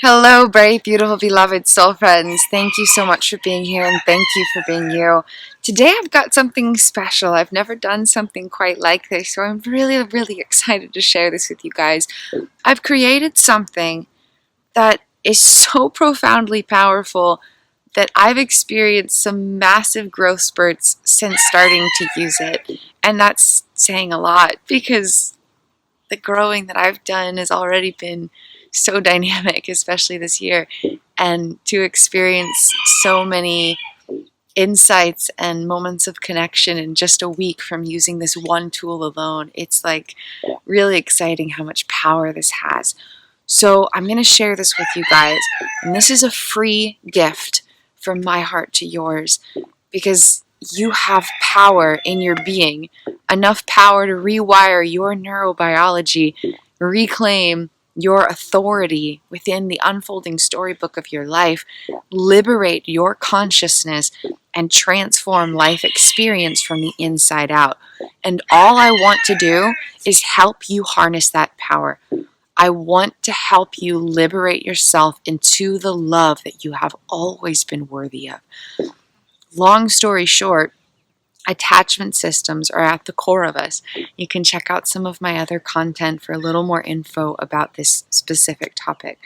Hello, bright, beautiful, beloved soul friends. Thank you so much for being here and thank you for being you. Today I've got something special. I've never done something quite like this, so I'm really excited to share this with you guys. I've created something that is so profoundly powerful that I've experienced some massive growth spurts since starting to use it. And that's saying a lot because the growing that I've done has already been so dynamic, especially this year, and to experience so many insights and moments of connection in just a week from using this one tool alone. It's like really exciting how much power this has. So I'm going to share this with you guys, and this is a free gift from my heart to yours because you have power in your being, enough power to rewire your neurobiology, reclaim your authority within the unfolding storybook of your life, liberate your consciousness, and transform life experience from the inside out. And all I want to do is help you harness that power. I want to help you liberate yourself into the love that you have always been worthy of. Long story short, attachment systems are at the core of us. You can check out some of my other content for a little more info about this specific topic.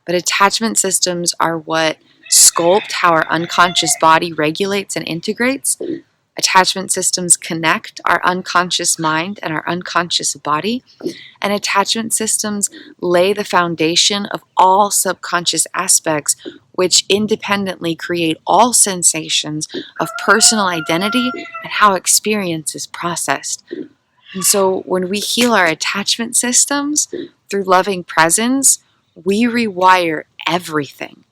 But attachment systems are what sculpt how our unconscious body regulates and integrates. Attachment systems connect our unconscious mind and our unconscious body. And attachment systems lay the foundation of all subconscious aspects, which independently create all sensations of personal identity and how experience is processed. And so when we heal our attachment systems through loving presence, we rewire everything.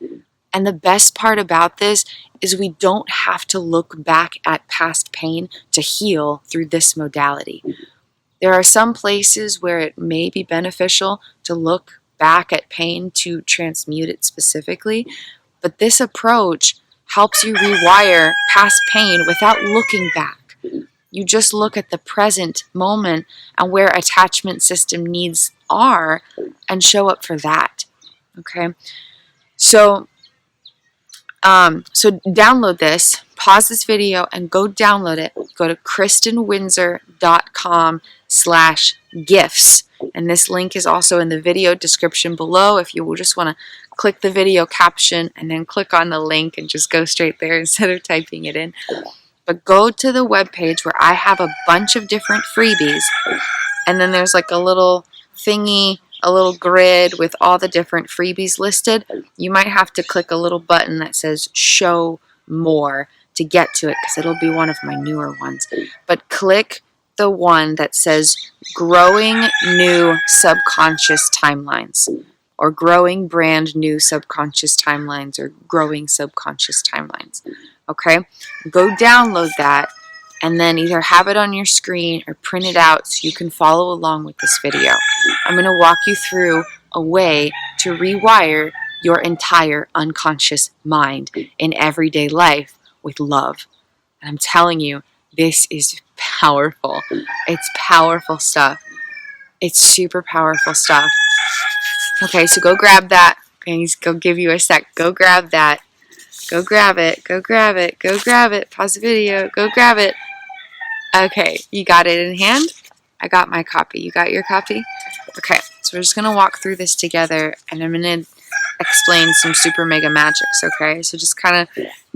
And the best part about this is we don't have to look back at past pain to heal through this modality. There are some places where it may be beneficial to look back at pain to transmute it specifically, but this approach helps you rewire past pain without looking back. You just look at the present moment and where attachment system needs are and show up for that. Okay? So download this, pause this video, and go download it. Go to kristinwindsor.com/gifts. And this link is also in the video description below if you will just want to click the video caption and then click on the link and just go straight there instead of typing it in. But go to the webpage where I have a bunch of different freebies. And then there's like a little thingy, a little grid with all the different freebies listed. You might have to click a little button that says show more to get to it because it'll be one of my newer ones. But click the one that says growing new subconscious timelines or growing brand new subconscious timelines or growing subconscious timelines. Okay? Go download that and then either have it on your screen or print it out so you can follow along with this video. I'm going to walk you through a way to rewire your entire unconscious mind in everyday life with love. And I'm telling you, this is powerful. It's powerful stuff. It's super powerful stuff. Okay, so go grab that. Okay, go give you a sec. Go grab that. Go grab it. Go grab it. Go grab it. Pause the video. Go grab it. Okay, you got it in hand? I got my copy. You got your copy? Okay, so we're just going to walk through this together, and I'm going to explain some super mega magics, okay? So just kind of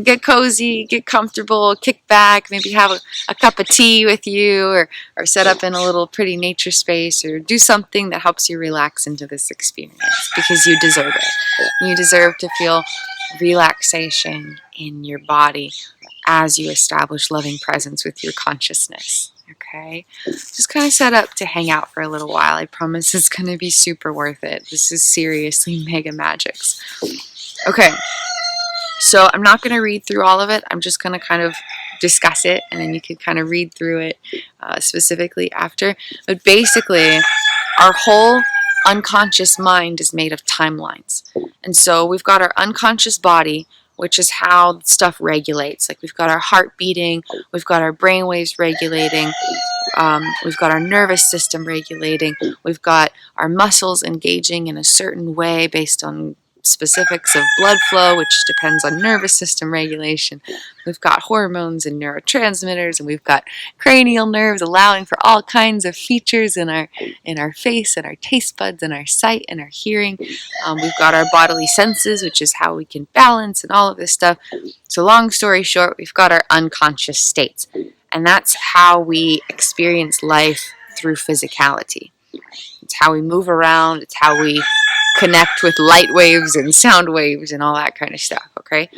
get cozy, get comfortable, kick back, maybe have a cup of tea with you, or set up in a little pretty nature space, or do something that helps you relax into this experience, because you deserve it. You deserve to feel relaxation in your body as you establish loving presence with your consciousness. Okay, just kind of set up to hang out for a little while. I promise it's going to be super worth it. This is seriously mega magics. Okay, so I'm not going to read through all of it. I'm just going to kind of discuss it, and then you can kind of read through it specifically after. But basically, our whole unconscious mind is made of timelines. And so we've got our unconscious body, which is how stuff regulates. Like we've got our heart beating, we've got our brain waves regulating, we've got our nervous system regulating, we've got our muscles engaging in a certain way based on specifics of blood flow, which depends on nervous system regulation. We've got hormones and neurotransmitters, and we've got cranial nerves allowing for all kinds of features in our face and our taste buds and our sight and our hearing. We've got our bodily senses, which is how we can balance and all of this stuff. So long story short, we've got our unconscious states, and that's how we experience life through physicality. It's how we move around. It's how we connect with light waves and sound waves and all that kind of stuff, okay?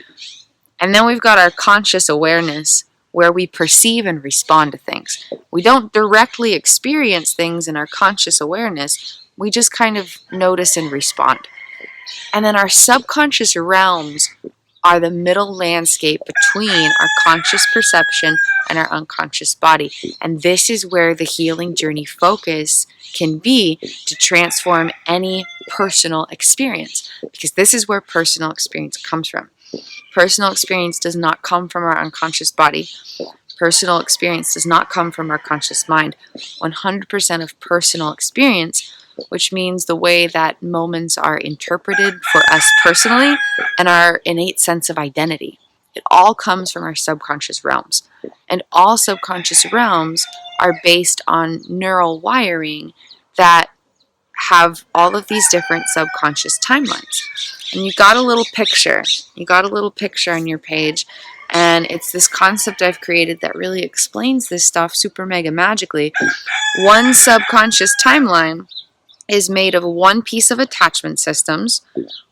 And then we've got our conscious awareness, where we perceive and respond to things. We don't directly experience things in our conscious awareness. We just kind of notice and respond. And then our subconscious realms are the middle landscape between our conscious perception and our unconscious body. And this is where the healing journey focus can be to transform any personal experience, because this is where personal experience comes from. Personal experience does not come from our unconscious body. Personal experience does not come from our conscious mind. 100% of personal experience, which means the way that moments are interpreted for us personally and our innate sense of identity. It all comes from our subconscious realms. And all subconscious realms are based on neural wiring that have all of these different subconscious timelines. And you got a little picture. You got a little picture on your page. And it's this concept I've created that really explains this stuff super mega magically. One subconscious timeline is made of one piece of attachment systems,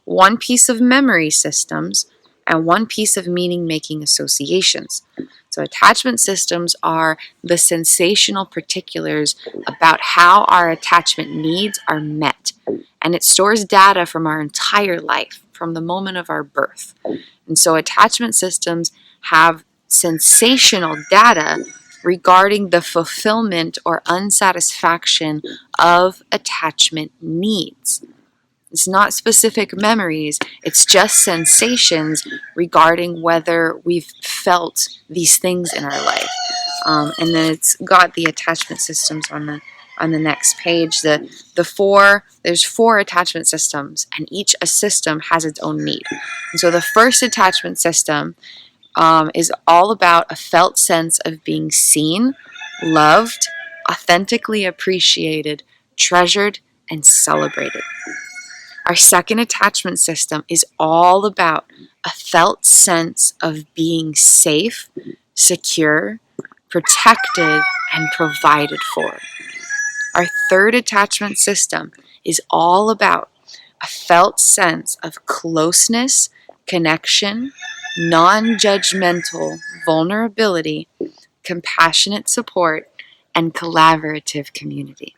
one piece of memory systems, and one piece of meaning-making associations. So attachment systems are the sensational particulars about how our attachment needs are met. And it stores data from our entire life, from the moment of our birth. And so attachment systems have sensational data regarding the fulfillment or unsatisfaction of attachment needs. It's not specific memories, it's just sensations regarding whether we've felt these things in our life. And then it's got the attachment systems on the next page. There's 4 attachment systems, and each a system has its own need. And so the first attachment system is all about a felt sense of being seen, loved, authentically appreciated, treasured, and celebrated. Our second attachment system is all about a felt sense of being safe, secure, protected, and provided for. Our third attachment system is all about a felt sense of closeness, connection, non-judgmental vulnerability, compassionate support, and collaborative community.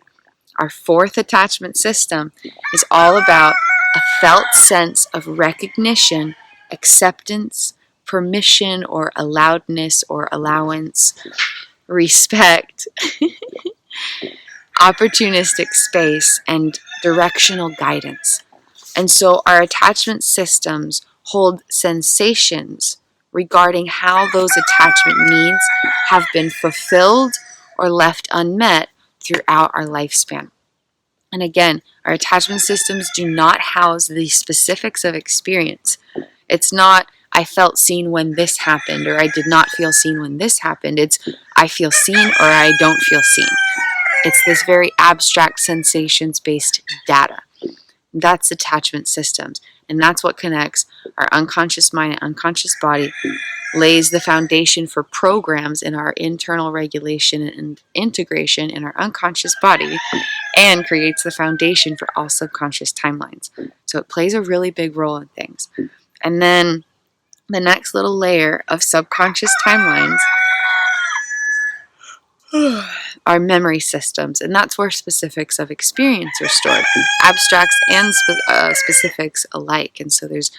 Our fourth attachment system is all about a felt sense of recognition, acceptance, permission or allowedness or allowance, respect, opportunistic space, and directional guidance. And so our attachment systems hold sensations regarding how those attachment needs have been fulfilled or left unmet throughout our lifespan. And again, our attachment systems do not house the specifics of experience. It's not, I felt seen when this happened, or I did not feel seen when this happened. It's, I feel seen or I don't feel seen. It's this very abstract sensations-based data. That's attachment systems. And that's what connects our unconscious mind and unconscious body, lays the foundation for programs in our internal regulation and integration in our unconscious body, and creates the foundation for all subconscious timelines. So it plays a really big role in things. And then the next little layer of subconscious timelines are memory systems, and that's where specifics of experience are stored, abstracts and specifics alike. And so there's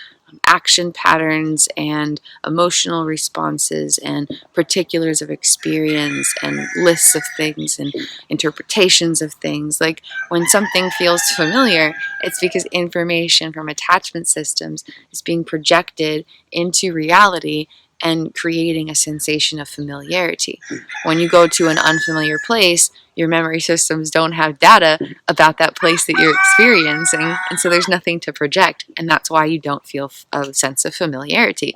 action patterns and emotional responses and particulars of experience and lists of things and interpretations of things. Like when something feels familiar, it's because information from attachment systems is being projected into reality and creating a sensation of familiarity. When you go to an unfamiliar place, your memory systems don't have data about that place that you're experiencing, and so there's nothing to project, and that's why you don't feel a sense of familiarity.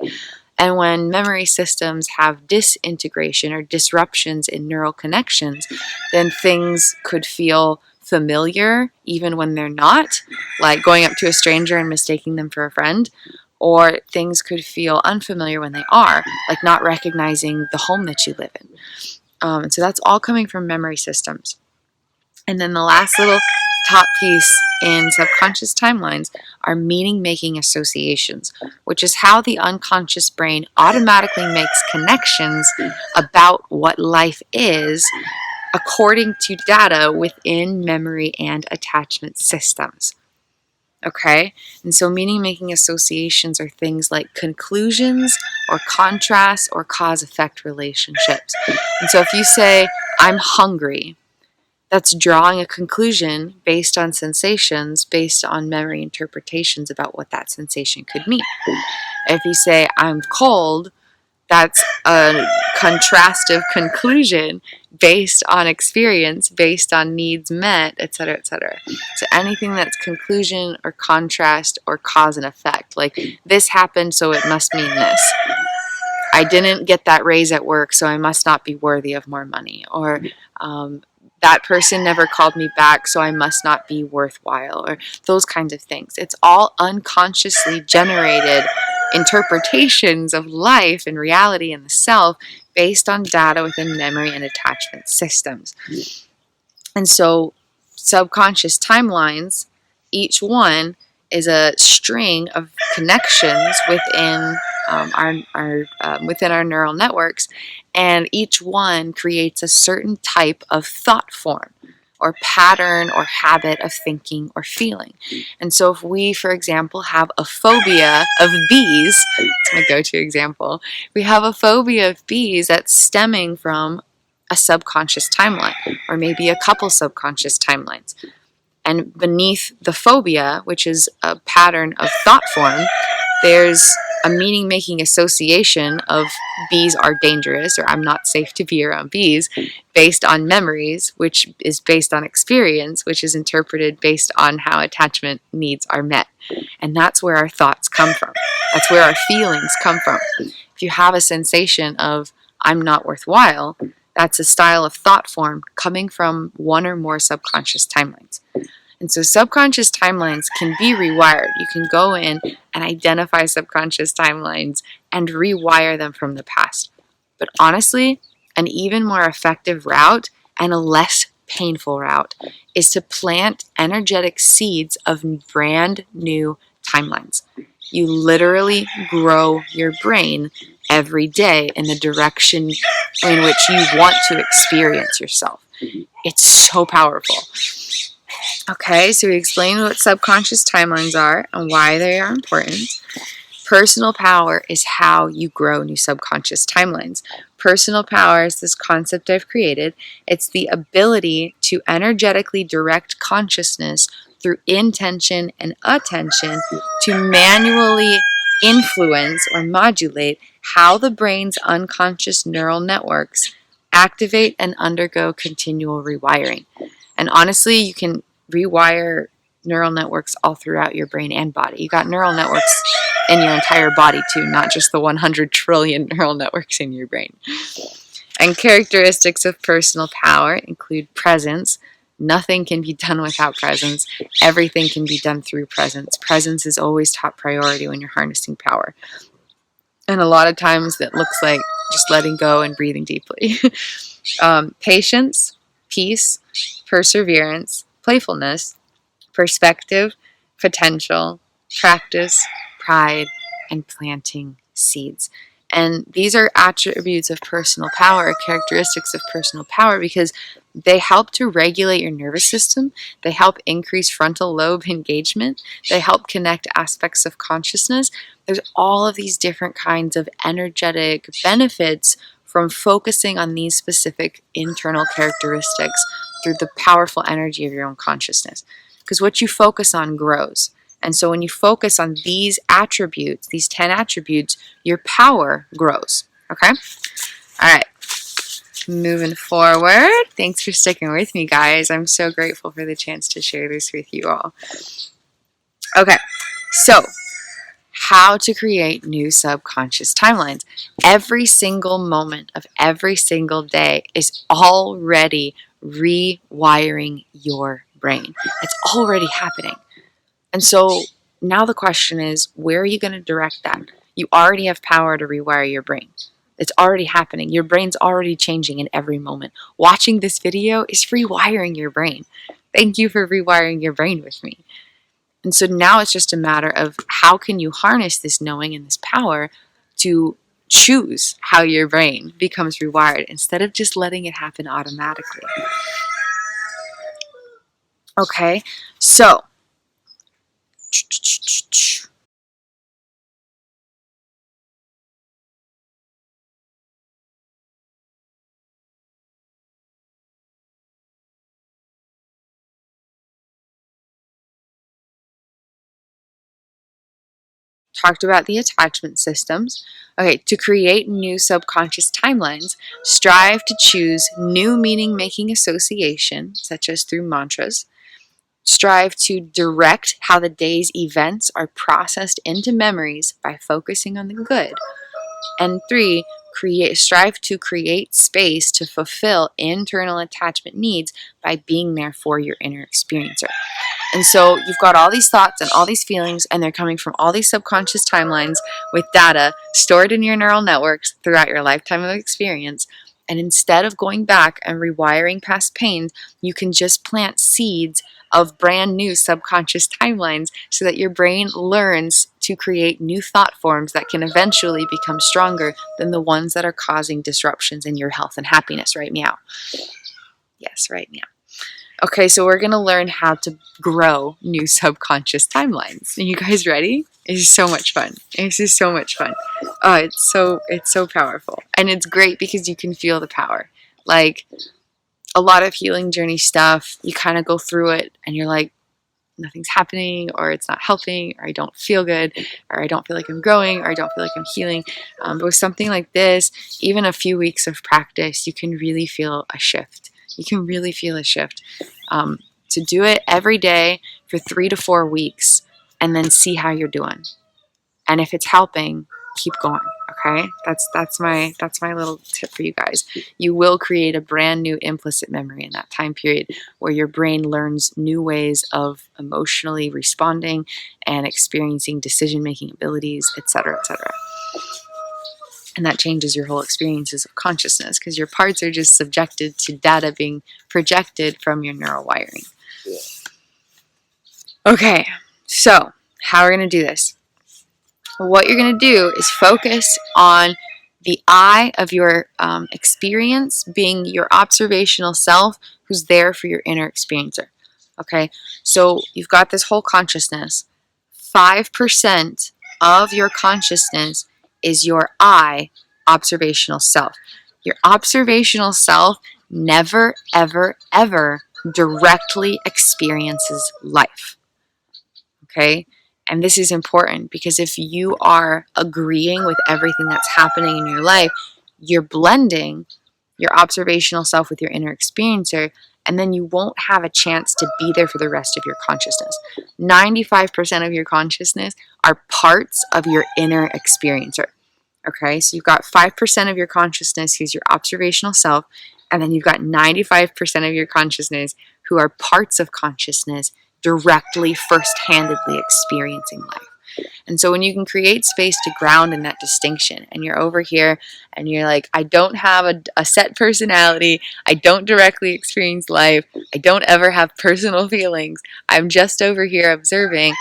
And when memory systems have disintegration or disruptions in neural connections, then things could feel familiar even when they're not, like going up to a stranger and mistaking them for a friend, or things could feel unfamiliar when they are, like not recognizing the home that you live in. And so that's all coming from memory systems. And then the last little top piece in subconscious timelines are meaning-making associations, which is how the unconscious brain automatically makes connections about what life is according to data within memory and attachment systems. Okay? And so meaning-making associations are things like conclusions or contrasts or cause-effect relationships. And so if you say, I'm hungry, that's drawing a conclusion based on sensations, based on memory interpretations about what that sensation could mean. If you say, I'm cold, that's a contrastive conclusion based on experience, based on needs met, etc., etc. So anything that's conclusion or contrast or cause and effect, like this happened, so it must mean this. I didn't get that raise at work, so I must not be worthy of more money. Or that person never called me back, so I must not be worthwhile, or those kinds of things. It's all unconsciously generated interpretations of life and reality and the self based on data within memory and attachment systems. And so subconscious timelines, each one is a string of connections within within our neural networks, and each one creates a certain type of thought form or pattern or habit of thinking or feeling. And so if we, for example, have a phobia of bees, it's my go-to example, we have a phobia of bees that's stemming from a subconscious timeline, or maybe a couple subconscious timelines. And beneath the phobia, which is a pattern of thought form, there's a meaning-making association of bees are dangerous, or I'm not safe to be around bees, based on memories, which is based on experience, which is interpreted based on how attachment needs are met. And that's where our thoughts come from. That's where our feelings come from. If you have a sensation of I'm not worthwhile, that's a style of thought form coming from one or more subconscious timelines. And so subconscious timelines can be rewired. You can go in and identify subconscious timelines and rewire them from the past. But honestly, an even more effective route and a less painful route is to plant energetic seeds of brand new timelines. You literally grow your brain every day in the direction in which you want to experience yourself. It's so powerful. Okay, so we explained what subconscious timelines are and why they are important. Personal power is how you grow new subconscious timelines. Personal power is this concept I've created. It's the ability to energetically direct consciousness through intention and attention to manually influence or modulate how the brain's unconscious neural networks activate and undergo continual rewiring. And honestly, you can rewire neural networks all throughout your brain and body. You got neural networks in your entire body too, not just the 100 trillion neural networks in your brain. And characteristics of personal power include presence. Nothing can be done without presence. Everything can be done through presence. Presence is always top priority when you're harnessing power. And a lot of times that looks like just letting go and breathing deeply. Patience, peace, perseverance, playfulness, perspective, potential, practice, pride, and planting seeds. And these are attributes of personal power, characteristics of personal power, because they help to regulate your nervous system. They help increase frontal lobe engagement. They help connect aspects of consciousness. There's all of these different kinds of energetic benefits from focusing on these specific internal characteristics through the powerful energy of your own consciousness. Because what you focus on grows. And so when you focus on these attributes, these 10 attributes, your power grows. Okay? All right. Moving forward. Thanks for sticking with me, guys. I'm so grateful for the chance to share this with you all. Okay. So, how to create new subconscious timelines. Every single moment of every single day is already rewiring your brain. It's already happening. And so now the question is, where are you going to direct that? You already have power to rewire your brain. It's already happening. Your brain's already changing in every moment. Watching this video is rewiring your brain. Thank you for rewiring your brain with me. And so now it's just a matter of how can you harness this knowing and this power to choose how your brain becomes rewired instead of just letting it happen automatically. Okay, so talked about the attachment systems. Okay, to create new subconscious timelines, strive to choose new meaning-making association, such as through mantras. Strive to direct how the day's events are processed into memories by focusing on the good. And 3, strive to create space to fulfill internal attachment needs by being there for your inner experiencer. And so you've got all these thoughts and all these feelings, and they're coming from all these subconscious timelines with data stored in your neural networks throughout your lifetime of experience. And instead of going back and rewiring past pains, you can just plant seeds of brand new subconscious timelines so that your brain learns to create new thought forms that can eventually become stronger than the ones that are causing disruptions in your health and happiness. Right meow. Yes, right meow. Okay, so we're going to learn how to grow new subconscious timelines. Are you guys ready? It's so much fun. This is so much fun. Oh, it's so powerful. And it's great because you can feel the power. Like a lot of healing journey stuff, you kind of go through it and you're like, nothing's happening, or it's not helping, or I don't feel good, or I don't feel like I'm growing, or I don't feel like I'm healing. But with something like this, even a few weeks of practice, you can really feel a shift. You can really feel a shift. To do it every day for 3 to 4 weeks and then see how you're doing. And if it's helping, keep going. Okay? That's my little tip for you guys. You will create a brand new implicit memory in that time period where your brain learns new ways of emotionally responding and experiencing decision-making abilities, etc., etc. And that changes your whole experiences of consciousness because your parts are just subjected to data being projected from your neural wiring. Okay, so how are we going to do this? What you're going to do is focus on the I of your experience being your observational self who's there for your inner experiencer. Okay, so you've got this whole consciousness. 5% of your consciousness is your I observational self. Your observational self never, ever, ever directly experiences life. Okay? And this is important because if you are agreeing with everything that's happening in your life, you're blending your observational self with your inner experiencer, and then you won't have a chance to be there for the rest of your consciousness. 95% of your consciousness are parts of your inner experiencer. Okay, so you've got 5% of your consciousness who's your observational self, and then you've got 95% of your consciousness who are parts of consciousness directly, first-handedly experiencing life. And so when you can create space to ground in that distinction, and you're over here and you're like, I don't have a set personality, I don't directly experience life, I don't ever have personal feelings, I'm just over here observing,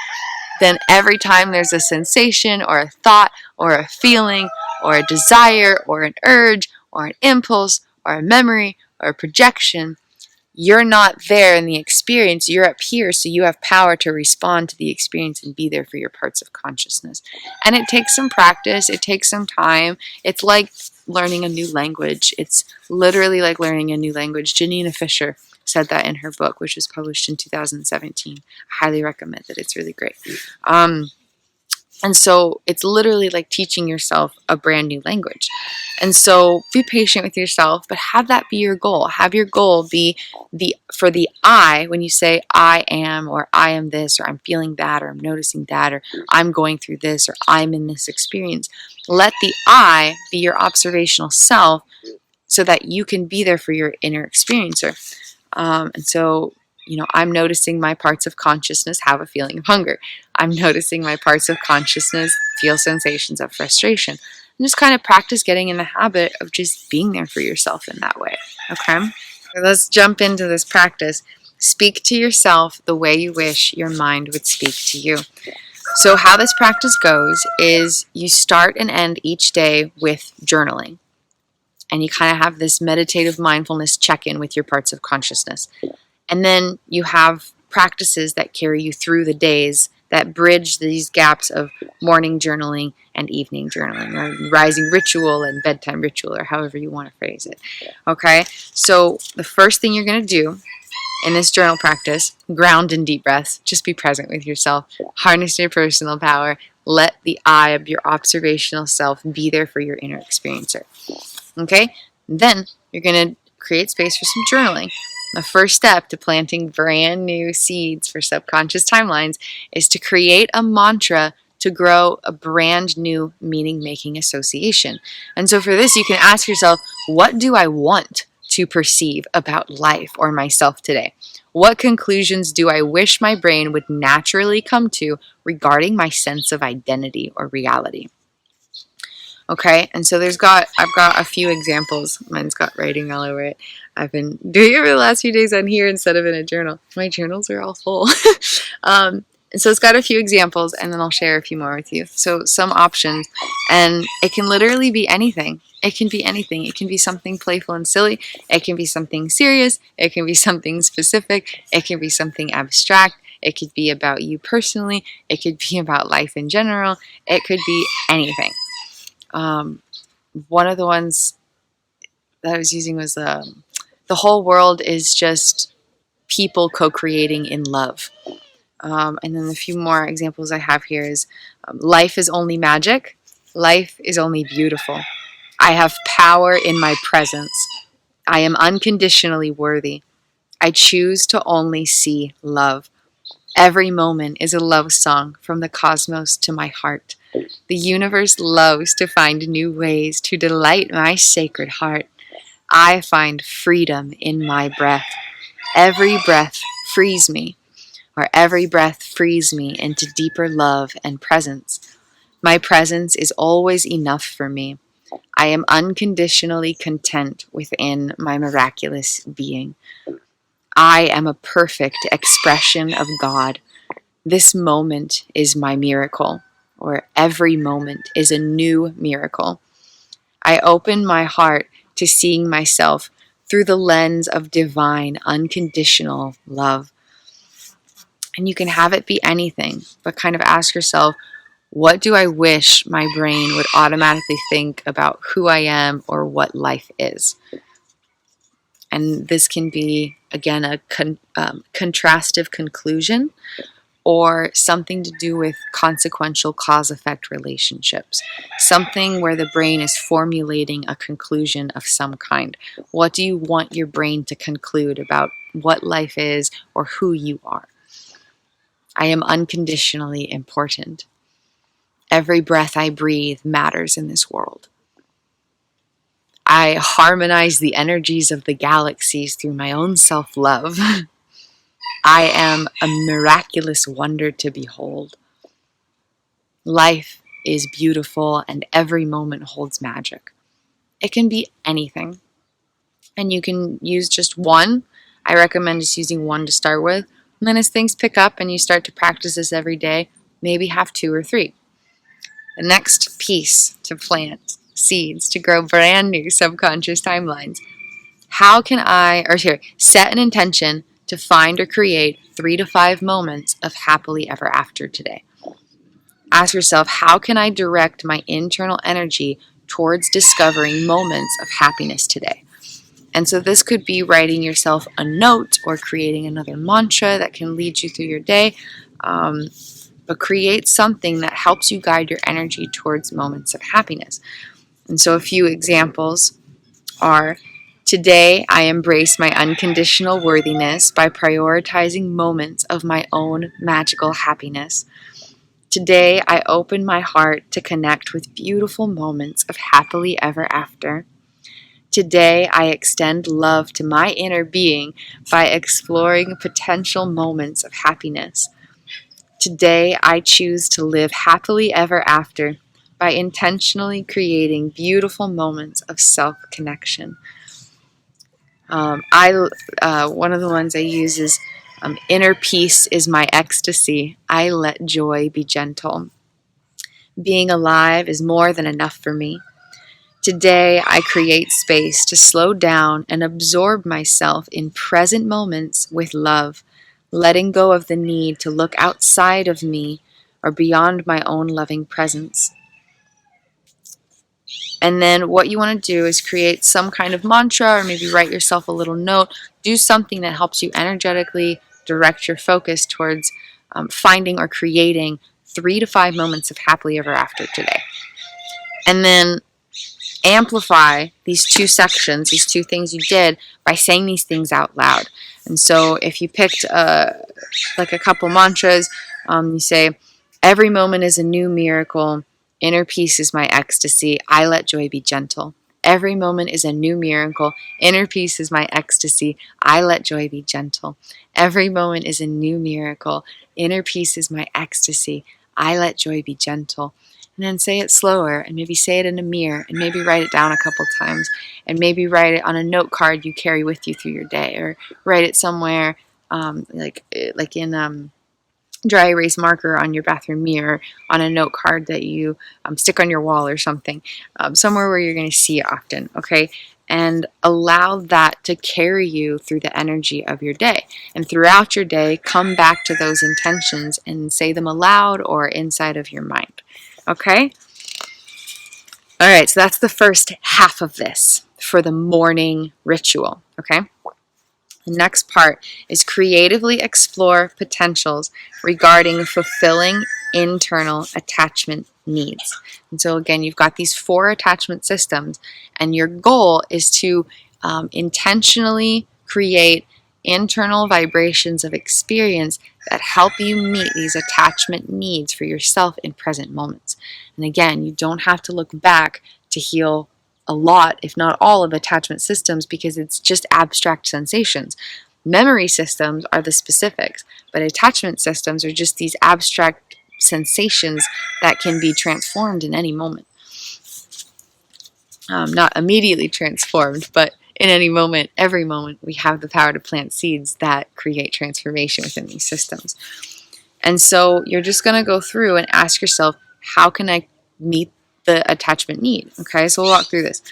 then every time there's a sensation or a thought or a feeling or a desire or an urge or an impulse or a memory or a projection, you're not there in the experience, you're up here, so you have power to respond to the experience and be there for your parts of consciousness. And it takes some practice, it takes some time. It's like learning a new language. It's literally like learning a new language. Janina Fisher said that in her book, which was published in 2017. I highly recommend it. It's really great. And so it's literally like teaching yourself a brand new language. And so be patient with yourself, but have that be your goal. Have your goal be for the I, when you say I am, or I am this, or I'm feeling that, or I'm noticing that, or I'm going through this, or I'm in this experience. Let the I be your observational self so that you can be there for your inner experiencer. And so, I'm noticing my parts of consciousness have a feeling of hunger. I'm noticing my parts of consciousness feel sensations of frustration. And just kind of practice getting in the habit of just being there for yourself in that way. Okay? So let's jump into this practice. Speak to yourself the way you wish your mind would speak to you. So how this practice goes is you start and end each day with journaling. And you kind of have this meditative mindfulness check-in with your parts of consciousness. And then you have practices that carry you through the days that bridge these gaps of morning journaling and evening journaling, or rising ritual and bedtime ritual, or however you want to phrase it. Okay? So the first thing you're going to do in this journal practice, ground in deep breaths, just be present with yourself, harness your personal power, let the I of your observational self be there for your inner experiencer. Okay? Then you're going to create space for some journaling. The first step to planting brand new seeds for subconscious timelines is to create a mantra to grow a brand new meaning-making association. And so for this, you can ask yourself, what do I want to perceive about life or myself today? What conclusions do I wish my brain would naturally come to regarding my sense of identity or reality? Okay, and so I've got a few examples. Mine's got writing all over it. I've been doing it for the last few days on here instead of in a journal. My journals are all full. And so it's got a few examples, and then I'll share a few more with you. So some options, and it can literally be anything. It can be anything. It can be something playful and silly. It can be something serious. It can be something specific. It can be something abstract. It could be about you personally. It could be about life in general. It could be anything. One of the ones that I was using was the whole world is just people co-creating in love. And then a few more examples I have here is life is only magic. Life is only beautiful. I have power in my presence. I am unconditionally worthy. I choose to only see love. Every moment is a love song from the cosmos to my heart. The universe loves to find new ways to delight my sacred heart. I find freedom in my breath. Every breath frees me, or every breath frees me into deeper love and presence. My presence is always enough for me. I am unconditionally content within my miraculous being. I am a perfect expression of God. This moment is my miracle, or every moment is a new miracle. I open my heart to seeing myself through the lens of divine, unconditional love. And you can have it be anything, but kind of ask yourself, what do I wish my brain would automatically think about who I am or what life is? And this can be, again, a contrastive conclusion, or something to do with consequential cause-effect relationships. Something where the brain is formulating a conclusion of some kind. What do you want your brain to conclude about what life is or who you are? I am unconditionally important. Every breath I breathe matters in this world. I harmonize the energies of the galaxies through my own self-love. I am a miraculous wonder to behold. Life is beautiful and every moment holds magic. It can be anything. And you can use just one. I recommend just using one to start with. And then as things pick up and you start to practice this every day, maybe have 2 or 3. The next piece to plant seeds to grow brand new subconscious timelines. How can set an intention to find or create 3 to 5 moments of happily ever after today. Ask yourself, how can I direct my internal energy towards discovering moments of happiness today? And so this could be writing yourself a note or creating another mantra that can lead you through your day. But create something that helps you guide your energy towards moments of happiness. And so a few examples are: today I embrace my unconditional worthiness by prioritizing moments of my own magical happiness. Today I open my heart to connect with beautiful moments of happily ever after. Today I extend love to my inner being by exploring potential moments of happiness. Today I choose to live happily ever after by intentionally creating beautiful moments of self-connection. One of the ones I use is inner peace is my ecstasy. I let joy be gentle. Being alive is more than enough for me. Today I create space to slow down and absorb myself in present moments with love, letting go of the need to look outside of me or beyond my own loving presence. And then what you want to do is create some kind of mantra, or maybe write yourself a little note. Do something that helps you energetically direct your focus towards finding or creating 3 to 5 moments of happily ever after today. And then amplify these two sections, these two things you did, by saying these things out loud. And so if you picked like a couple mantras, you say, every moment is a new miracle. Inner peace is my ecstasy. I let joy be gentle. Every moment is a new miracle. Inner peace is my ecstasy. I let joy be gentle. Every moment is a new miracle. Inner peace is my ecstasy. I let joy be gentle. And then say it slower, and maybe say it in a mirror, and maybe write it down a couple times, and maybe write it on a note card you carry with you through your day, or write it somewhere like in dry erase marker on your bathroom mirror, on a note card that you stick on your wall or something, somewhere where you're going to see it often, okay? And allow that to carry you through the energy of your day. And throughout your day, come back to those intentions and say them aloud or inside of your mind, okay? All right, so that's the first half of this for the morning ritual, okay? The next part is creatively explore potentials regarding fulfilling internal attachment needs. And so again, you've got these 4 attachment systems, and your goal is to intentionally create internal vibrations of experience that help you meet these attachment needs for yourself in present moments. And again, you don't have to look back to heal a lot, if not all, of attachment systems, because it's just abstract sensations. Memory systems are the specifics, but attachment systems are just these abstract sensations that can be transformed in any moment. Not immediately transformed, but in any moment, every moment, we have the power to plant seeds that create transformation within these systems. And so you're just going to go through and ask yourself, how can I meet the attachment need? Okay, so we'll walk through this.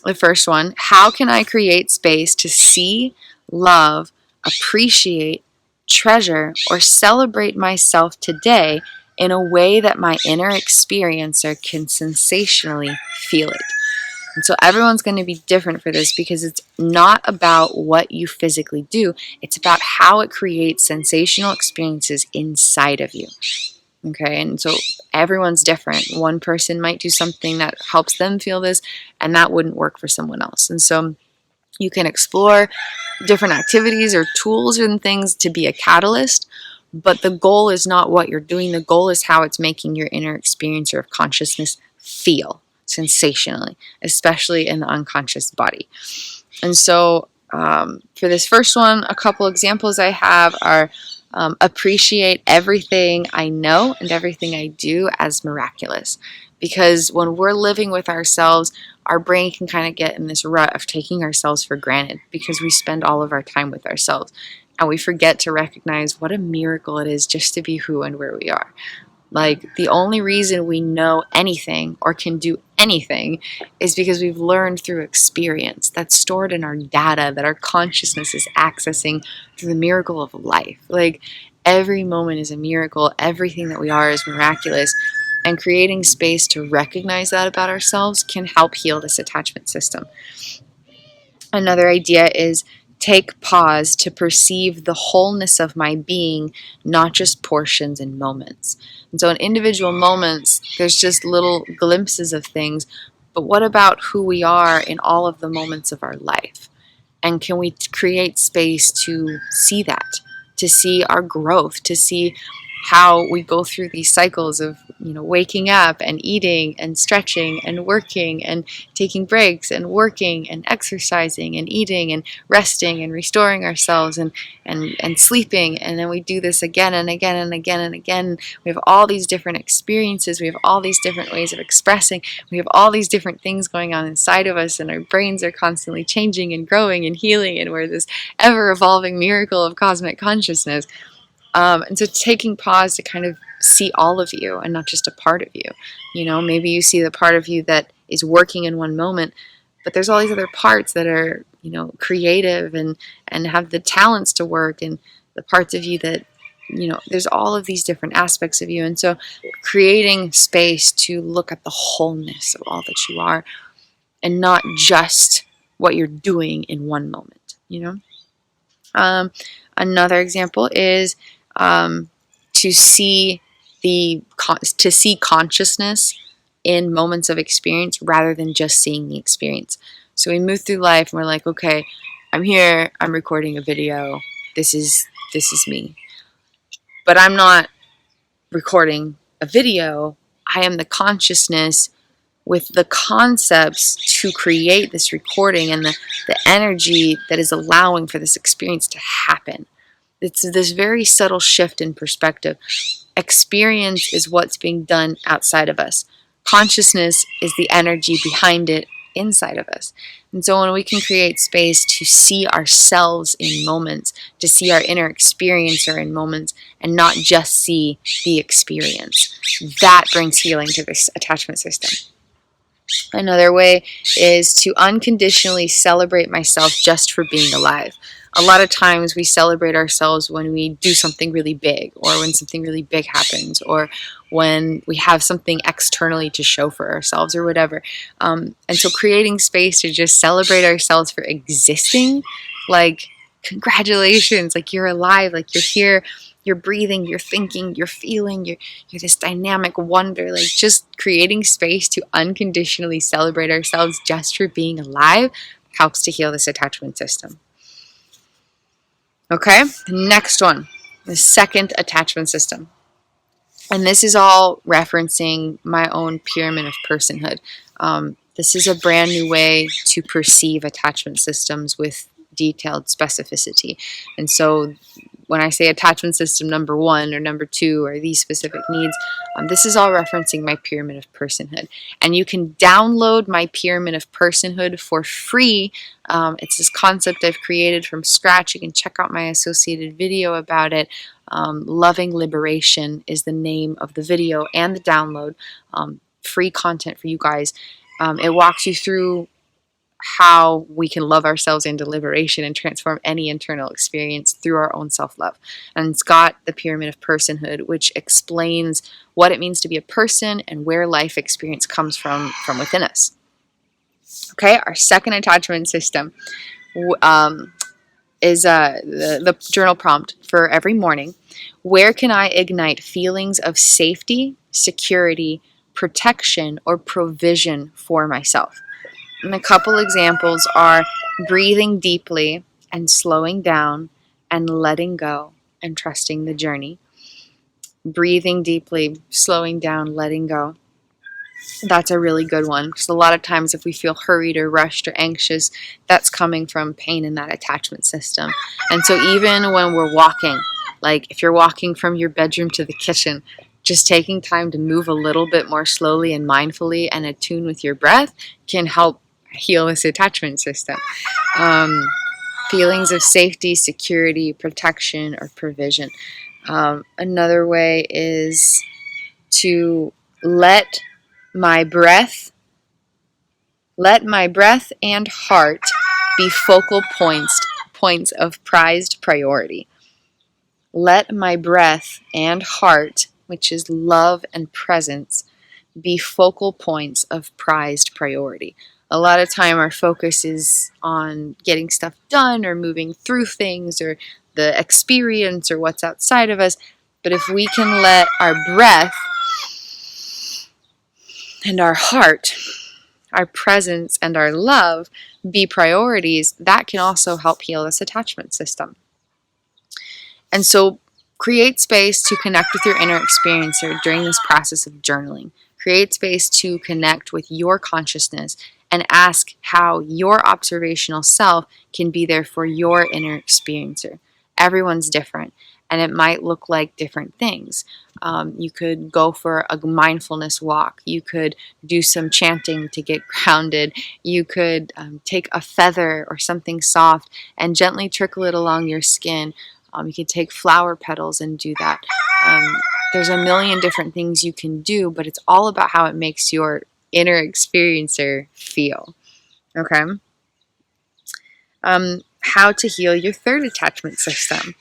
The first one, how can I create space to see, love, appreciate, treasure, or celebrate myself today in a way that my inner experiencer can sensationally feel it? And so everyone's going to be different for this, because it's not about what you physically do. It's about how it creates sensational experiences inside of you. Okay, and so everyone's different. One person might do something that helps them feel this, and that wouldn't work for someone else. And so you can explore different activities or tools and things to be a catalyst, but the goal is not what you're doing. The goal is how it's making your inner experiencer of consciousness feel sensationally, especially in the unconscious body. And so for this first one, a couple examples I have are appreciate everything I know and everything I do as miraculous. Because when we're living with ourselves, our brain can kind of get in this rut of taking ourselves for granted, because we spend all of our time with ourselves, and we forget to recognize what a miracle it is just to be who and where we are. Like, the only reason we know anything or can do anything is because we've learned through experience that's stored in our data that our consciousness is accessing through the miracle of life. Like, every moment is a miracle. Everything that we are is miraculous. And creating space to recognize that about ourselves can help heal this attachment system. Another idea is take pause to perceive the wholeness of my being, not just portions and moments. And so in individual moments, there's just little glimpses of things, but what about who we are in all of the moments of our life? And can we create space to see that, to see our growth, to see how we go through these cycles of, waking up and eating and stretching and working and taking breaks and working and exercising and eating and resting and restoring ourselves and sleeping. And then we do this again and again and again and again. We have all these different experiences. We have all these different ways of expressing. We have all these different things going on inside of us, and our brains are constantly changing and growing and healing, and we're this ever-evolving miracle of cosmic consciousness. And so taking pause to kind of see all of you and not just a part of you. Maybe you see the part of you that is working in one moment, but there's all these other parts that are, creative and have the talents to work, and the parts of you that, there's all of these different aspects of you. And so creating space to look at the wholeness of all that you are and not just what you're doing in one moment, Another example is to see consciousness in moments of experience rather than just seeing the experience. So we move through life and we're like, okay, I'm here, I'm recording a video, this is me. But I'm not recording a video, I am the consciousness with the concepts to create this recording and the energy that is allowing for this experience to happen. It's this very subtle shift in perspective. Experience is what's being done outside of us. Consciousness is the energy behind it inside of us. And so when we can create space to see ourselves in moments, to see our inner experiencer in moments, and not just see the experience, that brings healing to this attachment system. Another way is to unconditionally celebrate myself just for being alive. A lot of times we celebrate ourselves when we do something really big, or when something really big happens, or when we have something externally to show for ourselves or whatever. And so creating space to just celebrate ourselves for existing, like, congratulations, like you're alive, like you're here, you're breathing, you're thinking, you're feeling, you're this dynamic wonder, like just creating space to unconditionally celebrate ourselves just for being alive helps to heal this attachment system. Okay, next one, the second attachment system. And this is all referencing my own pyramid of personhood. This is a brand new way to perceive attachment systems with detailed specificity. And so when I say attachment system number 1 or number 2 or these specific needs, this is all referencing my pyramid of personhood. And you can download my pyramid of personhood for free. It's this concept I've created from scratch. You can check out my associated video about it. Loving Liberation is the name of the video and the download. Free content for you guys. It walks you through how we can love ourselves into liberation and transform any internal experience through our own self-love. And it's got the pyramid of personhood, which explains what it means to be a person and where life experience comes from within us. Okay, our second attachment system is the journal prompt for every morning. Where can I ignite feelings of safety, security, protection, or provision for myself? And a couple examples are breathing deeply and slowing down and letting go and trusting the journey. Breathing deeply, slowing down, letting go. That's a really good one, because a lot of times if we feel hurried or rushed or anxious, that's coming from pain in that attachment system. And so even when we're walking, like if you're walking from your bedroom to the kitchen, just taking time to move a little bit more slowly and mindfully and attune with your breath can help heal this attachment system. Feelings of safety, security, protection, or provision. Another way is to let my breath and heart be focal points of prized priority. Let my breath and heart, which is love and presence, be focal points of prized priority. A lot of time our focus is on getting stuff done or moving through things or the experience or what's outside of us. But if we can let our breath and our heart, our presence and our love be priorities, that can also help heal this attachment system. And so create space to connect with your inner experiencer during this process of journaling. Create space to connect with your consciousness and ask how your observational self can be there for your inner experiencer. Everyone's different, and it might look like different things. You could go for a mindfulness walk. You could do some chanting to get grounded. You could take a feather or something soft and gently trickle it along your skin. You could take flower petals and do that. There's a million different things you can do, but it's all about how it makes your inner experiencer feel. Okay? How to heal your third attachment system.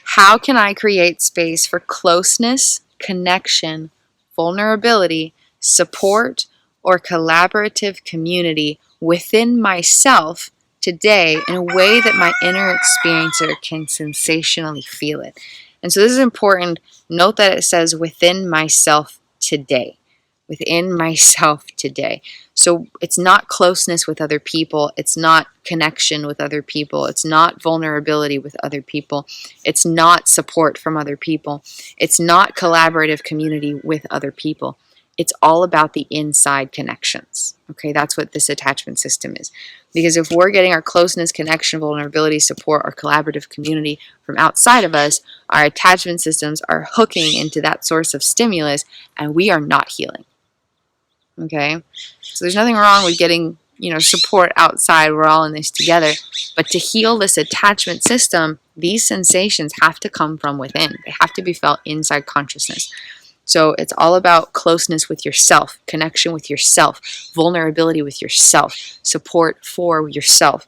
How can I create space for closeness, connection, vulnerability, support, or collaborative community within myself today in a way that my inner experiencer can sensationally feel it? And so this is important. Note that it says within myself today. Within myself today. So it's not closeness with other people. It's not connection with other people. It's not vulnerability with other people. It's not support from other people. It's not collaborative community with other people. It's all about the inside connections. Okay, that's what this attachment system is. Because if we're getting our closeness, connection, vulnerability, support, or collaborative community from outside of us, our attachment systems are hooking into that source of stimulus, and we are not healing. Okay, so there's nothing wrong with getting, support outside. We're all in this together. But to heal this attachment system, these sensations have to come from within. They have to be felt inside consciousness. So it's all about closeness with yourself, connection with yourself, vulnerability with yourself, support for yourself,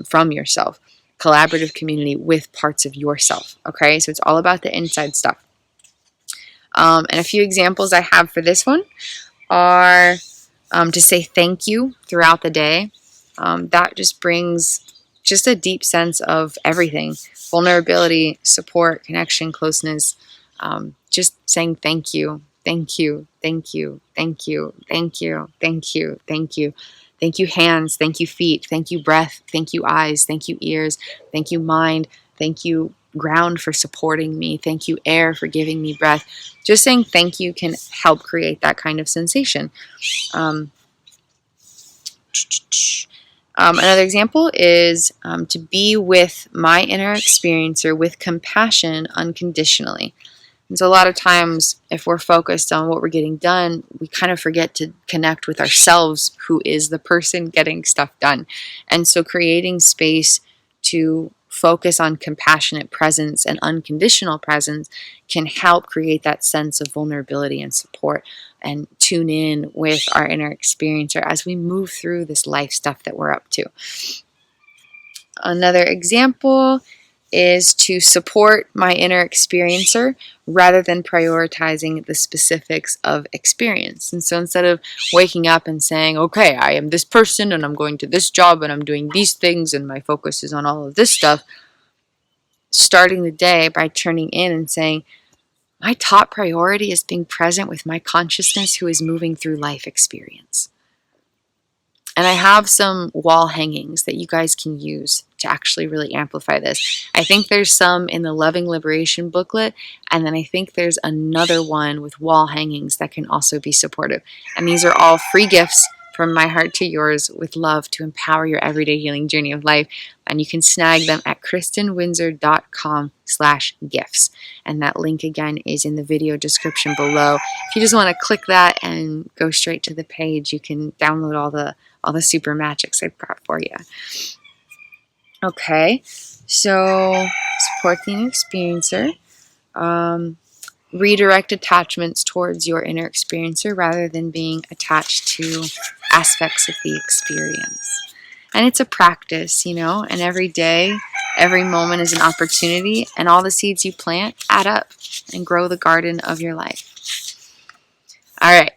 from yourself, collaborative community with parts of yourself. Okay, so it's all about the inside stuff. And a few examples I have for this one are to say thank you throughout the day. That just brings just a deep sense of everything. Vulnerability, support, connection, closeness. Just saying thank you, thank you, thank you, thank you, thank you, thank you, thank you. Thank you hands, thank you feet, thank you breath, thank you eyes, thank you ears, thank you mind, thank you ground for supporting me, thank you air for giving me breath. Just saying thank you can help create that kind of sensation. Another example is to be with my inner experiencer with compassion unconditionally. And so a lot of times, if we're focused on what we're getting done, we kind of forget to connect with ourselves, who is the person getting stuff done. And so creating space to focus on compassionate presence and unconditional presence can help create that sense of vulnerability and support and tune in with our inner experiencer as we move through this life stuff that we're up to. Another example is to support my inner experiencer rather than prioritizing the specifics of experience. And so instead of waking up and saying, okay, I am this person and I'm going to this job and I'm doing these things and my focus is on all of this stuff, starting the day by turning in and saying, my top priority is being present with my consciousness who is moving through life experience. And I have some wall hangings that you guys can use to actually really amplify this. I think there's some in the Loving Liberation booklet, and then I think there's another one with wall hangings that can also be supportive. And these are all free gifts from my heart to yours with love to empower your everyday healing journey of life. And you can snag them at kristinwindsor.com/gifts. And that link again is in the video description below. If you just want to click that and go straight to the page, you can download all the super magics I've got for you. Okay, so support the inner experiencer. Redirect attachments towards your inner experiencer rather than being attached to aspects of the experience. And it's a practice, and every day, every moment is an opportunity, and all the seeds you plant add up and grow the garden of your life. All right,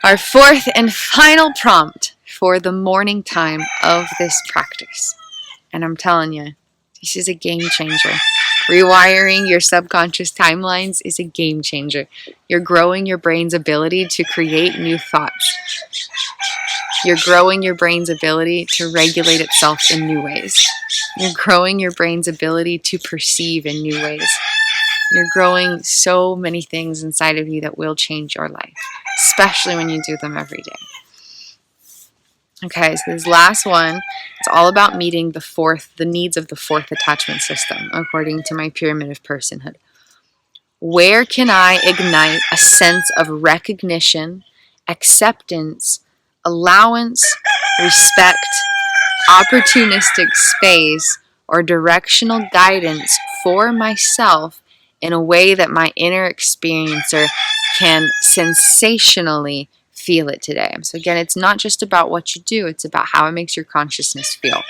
our fourth and final prompt for the morning time of this practice. And I'm telling you, this is a game changer. Rewiring your subconscious timelines is a game changer. You're growing your brain's ability to create new thoughts. You're growing your brain's ability to regulate itself in new ways. You're growing your brain's ability to perceive in new ways. You're growing so many things inside of you that will change your life, especially when you do them every day. Okay, so this last one, it's all about meeting the needs of the fourth attachment system, according to my pyramid of personhood. Where can I ignite a sense of recognition, acceptance, allowance, respect, opportunistic space, or directional guidance for myself in a way that my inner experiencer can sensationally feel it today? So again, it's not just about what you do, it's about how it makes your consciousness feel.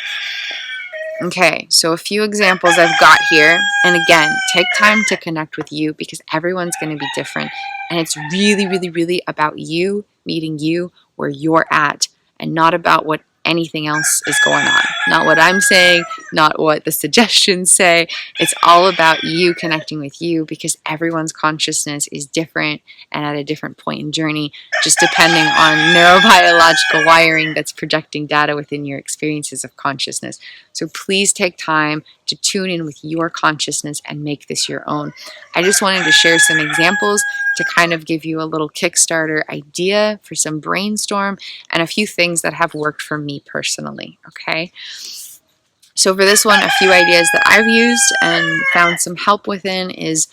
Okay, so a few examples I've got here. And again, take time to connect with you because everyone's going to be different. And it's really, really, really about you meeting you where you're at and not about what anything else is going on. Not what I'm saying, not what the suggestions say. It's all about you connecting with you because everyone's consciousness is different and at a different point in journey, just depending on neurobiological wiring that's projecting data within your experiences of consciousness. So please take time to tune in with your consciousness and make this your own. I just wanted to share some examples to kind of give you a little Kickstarter idea for some brainstorm and a few things that have worked for me personally, okay? So for this one, a few ideas that I've used and found some help within is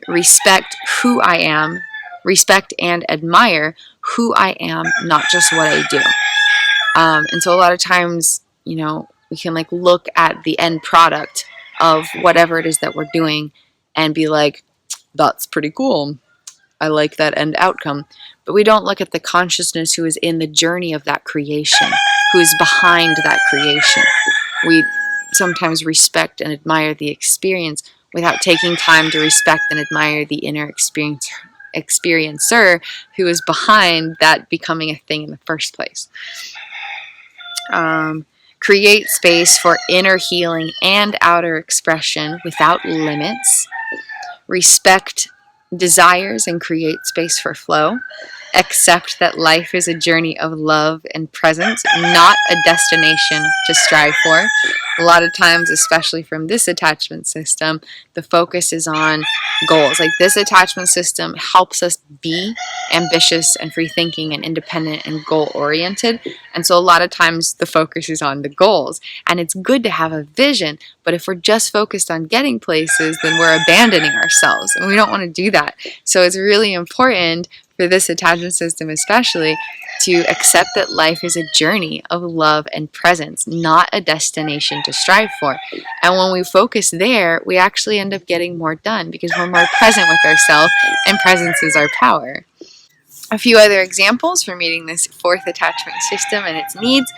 respect who I am, respect and admire who I am, not just what I do. And so a lot of times, you know, we can like look at the end product of whatever it is that we're doing and be like, that's pretty cool. I like that end outcome. But we don't look at the consciousness who is in the journey of that creation, who is behind that creation. We sometimes respect and admire the experience without taking time to respect and admire the inner experiencer who is behind that becoming a thing in the first place. Create space for inner healing and outer expression without limits. Respect desires and create space for flow. Accept that life is a journey of love and presence, not a destination to strive for. A lot of times, especially from this attachment system, the focus is on goals. Like this attachment system helps us be ambitious and free thinking and independent and goal oriented. And so a lot of times the focus is on the goals. And it's good to have a vision, but if we're just focused on getting places, then we're abandoning ourselves. And we don't want to do that. So it's really important for this attachment system especially, to accept that life is a journey of love and presence, not a destination to strive for. And when we focus there, we actually end up getting more done because we're more present with ourselves, and presence is our power. A few other examples for meeting this fourth attachment system and its needs: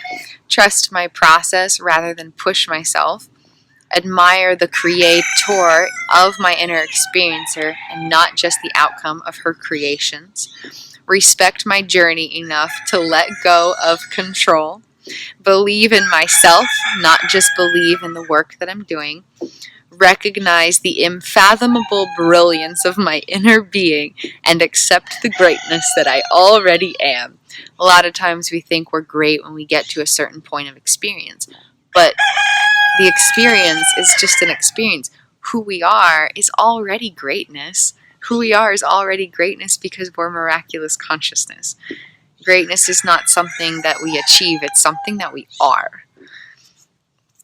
trust my process rather than push myself. Admire the creator of my inner experiencer and not just the outcome of her creations. Respect my journey enough to let go of control. Believe in myself, not just believe in the work that I'm doing. Recognize the unfathomable brilliance of my inner being and accept the greatness that I already am. A lot of times we think we're great when we get to a certain point of experience, but the experience is just an experience. Who we are is already greatness. Who we are is already greatness because we're miraculous consciousness. Greatness is not something that we achieve, it's something that we are.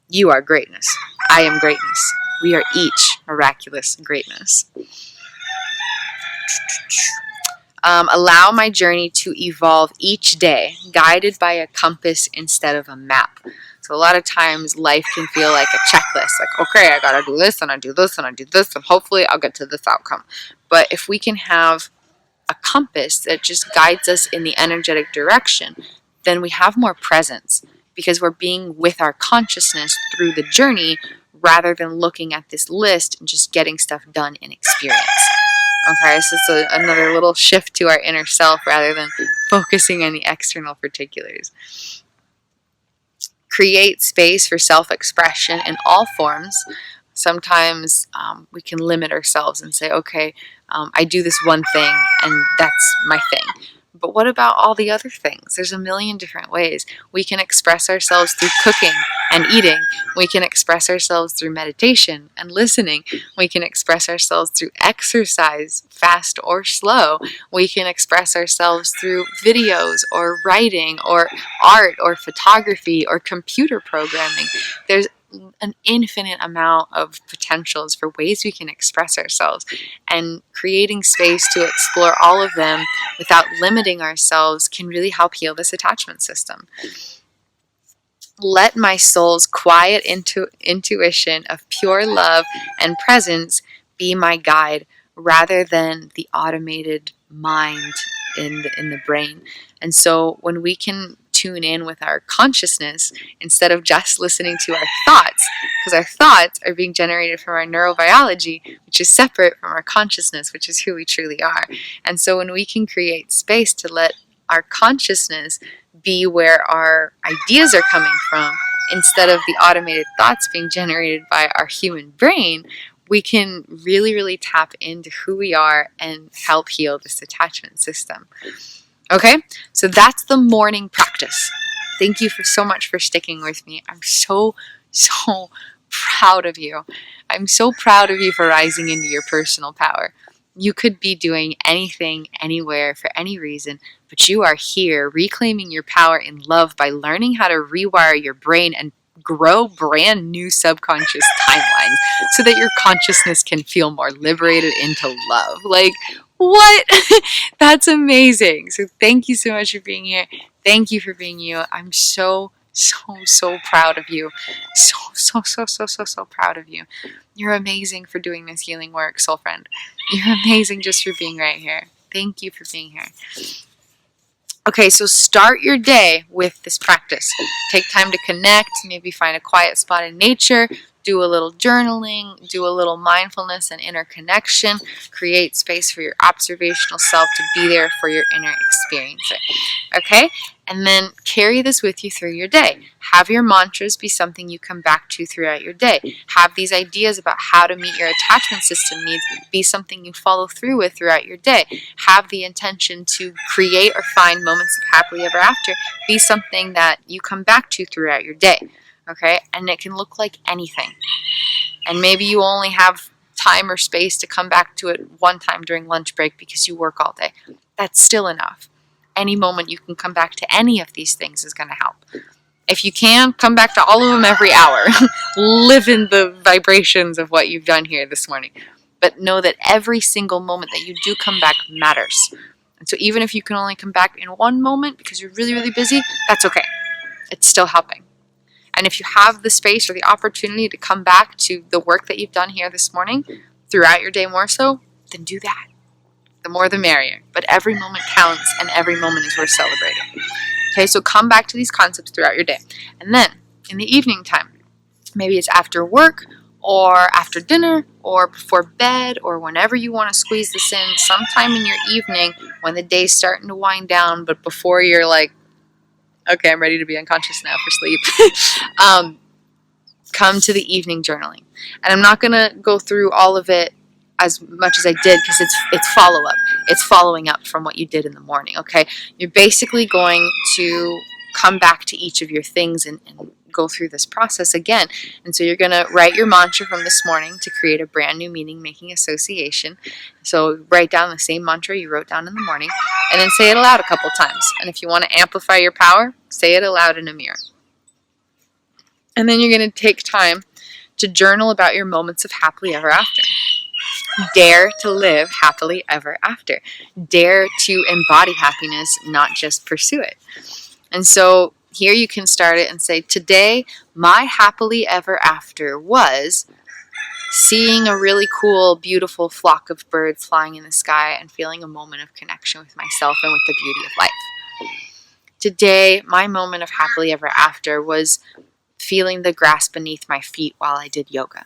You are greatness. I am greatness. We are each miraculous greatness. Allow my journey to evolve each day, guided by a compass instead of a map. So a lot of times life can feel like a checklist, like, okay, I gotta do this, and I do this, and I do this, and hopefully I'll get to this outcome. But if we can have a compass that just guides us in the energetic direction, then we have more presence because we're being with our consciousness through the journey rather than looking at this list and just getting stuff done in experience. Okay, so it's another little shift to our inner self rather than focusing on the external particulars. Create space for self-expression in all forms. Sometimes we can limit ourselves and say, okay, I do this one thing and that's my thing. But what about all the other things? There's a million different ways. We can express ourselves through cooking and eating. We can express ourselves through meditation and listening. We can express ourselves through exercise, fast or slow. We can express ourselves through videos or writing or art or photography or computer programming. There's an infinite amount of potentials for ways we can express ourselves, and creating space to explore all of them without limiting ourselves can really help heal this attachment system. Let my soul's quiet intuition of pure love and presence be my guide rather than the automated mind in the brain. And so when we can tune in with our consciousness instead of just listening to our thoughts, because our thoughts are being generated from our neurobiology, which is separate from our consciousness, which is who we truly are. And so when we can create space to let our consciousness be where our ideas are coming from instead of the automated thoughts being generated by our human brain, we can really, really tap into who we are and help heal this attachment system. Okay, so that's the morning practice. Thank you so much for sticking with me. I'm so proud of you. I'm so proud of you for rising into your personal power. You could be doing anything, anywhere, for any reason, but you are here reclaiming your power in love by learning how to rewire your brain and grow brand new subconscious timelines so that your consciousnness can feel more liberated into love. Like, what? That's amazing. So thank you so much for being here. Thank you for being you. I'm so proud of you. So proud of you. You're amazing for doing this healing work, soul friend. You're amazing just for being right here. Thank you for being here. Okay, so start your day with this practice. Take time to connect, maybe find a quiet spot in nature, do a little journaling, do a little mindfulness and inner connection, create space for your observational self to be there for your inner experience. Okay? And then carry this with you through your day. Have your mantras be something you come back to throughout your day. Have these ideas about how to meet your attachment system needs be something you follow through with throughout your day. Have the intention to create or find moments of happily ever after be something that you come back to throughout your day. Okay? And it can look like anything. And maybe you only have time or space to come back to it one time during lunch break because you work all day. That's still enough. Any moment you can come back to any of these things is going to help. If you can, come back to all of them every hour. Live in the vibrations of what you've done here this morning. But know that every single moment that you do come back matters. And so even if you can only come back in one moment because you're really, really busy, that's okay. It's still helping. And if you have the space or the opportunity to come back to the work that you've done here this morning, throughout your day more so, then do that. The more the merrier. But every moment counts and every moment is worth celebrating. Okay, so come back to these concepts throughout your day. And then, in the evening time, maybe it's after work or after dinner or before bed or whenever you want to squeeze this in, sometime in your evening when the day's starting to wind down, but before you're like, okay, I'm ready to be unconscious now for sleep, come to the evening journaling. And I'm not going to go through all of it as much as I did because it's follow-up. It's following up from what you did in the morning, okay? You're basically going to come back to each of your things and go through this process again. And so you're going to write your mantra from this morning to create a brand new meaning-making association. So write down the same mantra you wrote down in the morning and then say it aloud a couple times. And if you want to amplify your power, say it aloud in a mirror. And then you're going to take time to journal about your moments of happily ever after. Dare to live happily ever after. Dare to embody happiness, not just pursue it. And so here you can start it and say, today, my happily ever after was seeing a really cool, beautiful flock of birds flying in the sky and feeling a moment of connection with myself and with the beauty of life. Today, my moment of happily ever after was feeling the grass beneath my feet while I did yoga.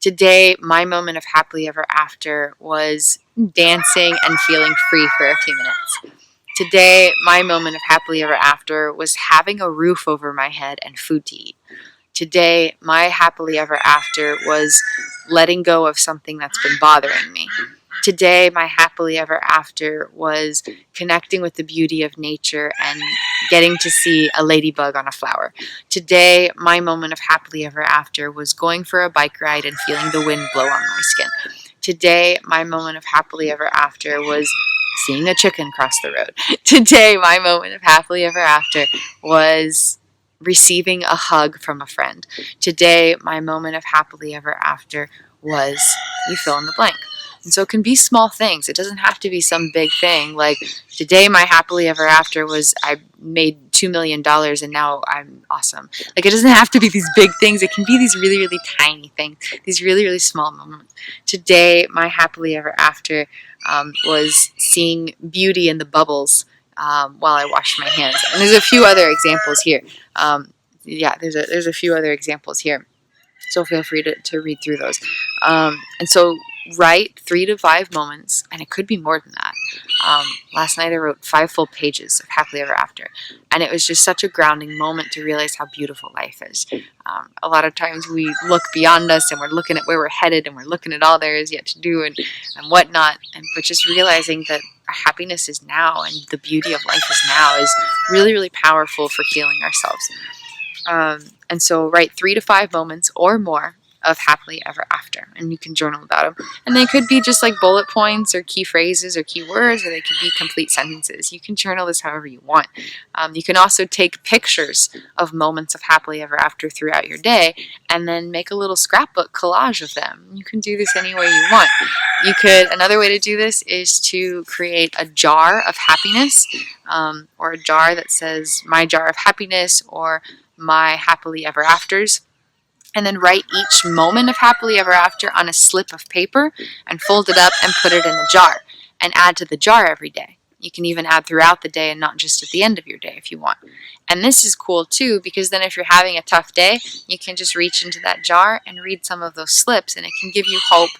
Today, my moment of happily ever after was dancing, and feeling free for a few minutes. Today, my moment of happily ever after was having a roof over my head and food to eat. Today, my happily ever after was letting go of something that's been bothering me. Today, my happily ever after was connecting with the beauty of nature and getting to see a ladybug on a flower. Today, my moment of happily ever after was going for a bike ride and feeling the wind blow on my skin. Today, my moment of happily ever after was seeing a chicken cross the road. Today, my moment of happily ever after was receiving a hug from a friend. Today, my moment of happily ever after was you fill in the blank. And so it can be small things. It doesn't have to be some big thing. Like today, my happily ever after was I made $2 million and now I'm awesome. Like it doesn't have to be these big things. It can be these really, really tiny things, these really, really small moments. Today, my happily ever after was seeing beauty in the bubbles while I washed my hands. And there's a few other examples here. There's a few other examples here. So feel free to read through those. And so write 3 to 5 moments, and it could be more than that. Last night I wrote 5 full pages of happily ever after, and it was just such a grounding moment to realize how beautiful life is. A lot of times we look beyond us and we're looking at where we're headed and we're looking at all there is yet to do and whatnot, but just realizing that our happiness is now and the beauty of life is now is really, really powerful for healing ourselves. And so write 3 to 5 moments or more of happily ever after, and you can journal about them. And they could be just like bullet points or key phrases or key words, or they could be complete sentences. You can journal this however you want. You can also take pictures of moments of happily ever after throughout your day and then make a little scrapbook collage of them. You can do this any way you want. Another way to do this is to create a jar of happiness, or a jar that says my jar of happiness or my happily ever afters. And then write each moment of happily ever after on a slip of paper and fold it up and put it in a jar and add to the jar every day. You can even add throughout the day and not just at the end of your day if you want. And this is cool too, because then if you're having a tough day, you can just reach into that jar and read some of those slips, and it can give you hope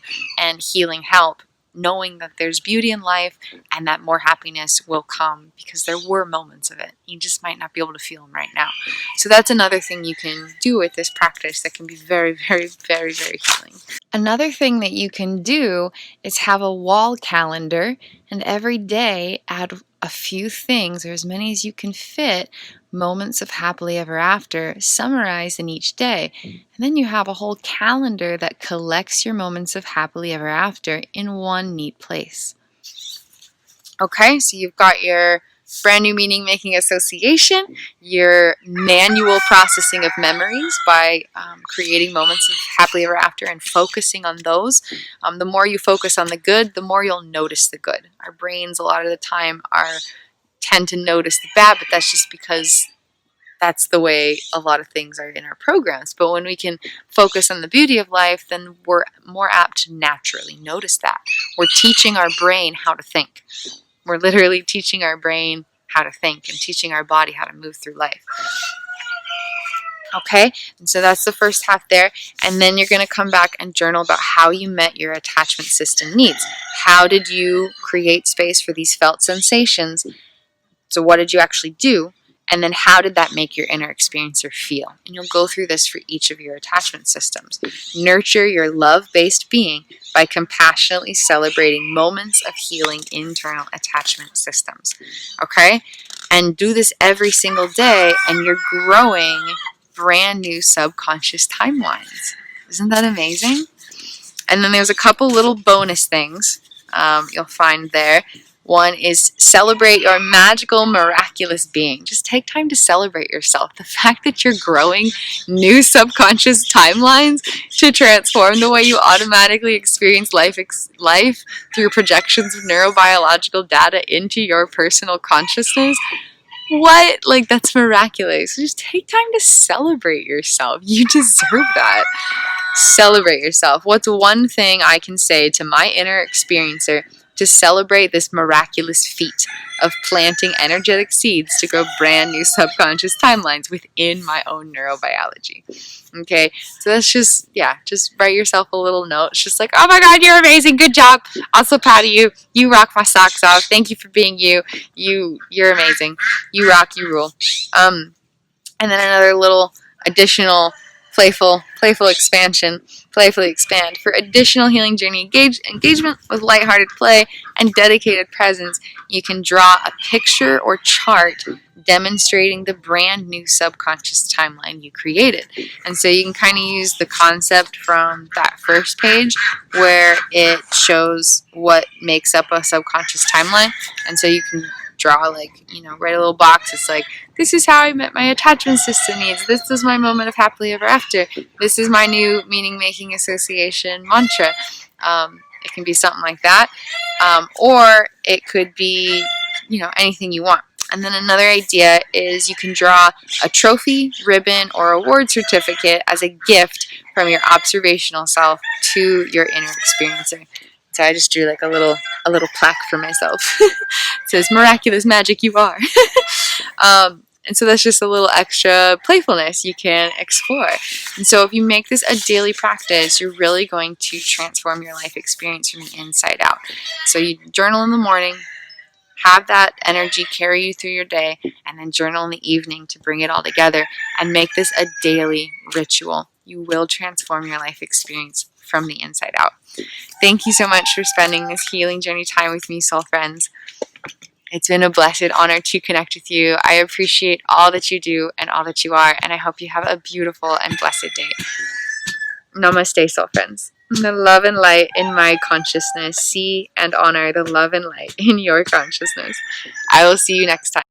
and healing help, knowing that there's beauty in life and that more happiness will come because there were moments of it. You just might not be able to feel them right now. So that's another thing you can do with this practice that can be very, very, very, very healing. Another thing that you can do is have a wall calendar and every day add a few things, or as many as you can fit, moments of happily ever after summarized in each day. And then you have a whole calendar that collects your moments of happily ever after in one neat place. Okay, so you've got your brand new meaning making association, your manual processing of memories by creating moments of happily ever after and focusing on those. The more you focus on the good, the more you'll notice the good. Our brains a lot of the time tend to notice the bad, but that's just because that's the way a lot of things are in our programs. But when we can focus on the beauty of life, then we're more apt to naturally notice that. We're teaching our brain how to think. We're literally teaching our brain how to think and teaching our body how to move through life. Okay, and so that's the first half there. And then you're going to come back and journal about how you met your attachment system needs. How did you create space for these felt sensations? So what did you actually do? And then how did that make your inner experiencer feel? And you'll go through this for each of your attachment systems. Nurture your love-based being by compassionately celebrating moments of healing internal attachment systems. Okay? And do this every single day, and you're growing brand new subconscious timelines. Isn't that amazing? And then there's a couple little bonus things you'll find there. One is celebrate your magical, miraculous being. Just take time to celebrate yourself. The fact that you're growing new subconscious timelines to transform the way you automatically experience life through projections of neurobiological data into your personal consciousness. What? Like, that's miraculous. Just take time to celebrate yourself. You deserve that. Celebrate yourself. What's one thing I can say to my inner experiencer to to celebrate this miraculous feat of planting energetic seeds to grow brand new subconscious timelines within my own neurobiology. Okay, so that's just write yourself a little note. It's just like, oh my God, you're amazing, good job. I'm so proud of you. You rock my socks off. Thank you for being you. You're amazing. You rock, you rule. And then another little additional playfully expand. For additional healing journey engagement with lighthearted play and dedicated presence, you can draw a picture or chart demonstrating the brand new subconscious timeline you created. And so you can kind of use the concept from that first page where it shows what makes up a subconscious timeline. And so you can draw, like, write a little box. It's like, this is how I met my attachment system needs. This is my moment of happily ever after. This is my new meaning-making association mantra. It can be something like that. Or it could be, anything you want. And then another idea is you can draw a trophy, ribbon, or award certificate as a gift from your observational self to your inner experiencer. So I just drew like a little plaque for myself. It says, "Miraculous magic you are." And so that's just a little extra playfulness you can explore. And so if you make this a daily practice, you're really going to transform your life experience from the inside out. So you journal in the morning, have that energy carry you through your day, and then journal in the evening to bring it all together and make this a daily ritual. You will transform your life experience from the inside out. Thank you so much for spending this healing journey time with me, soul friends. It's been a blessed honor to connect with you. I appreciate all that you do and all that you are, and I hope you have a beautiful and blessed day. Namaste, soul friends. The love and light in my consciousness. See and honor the love and light in your consciousness. I will see you next time.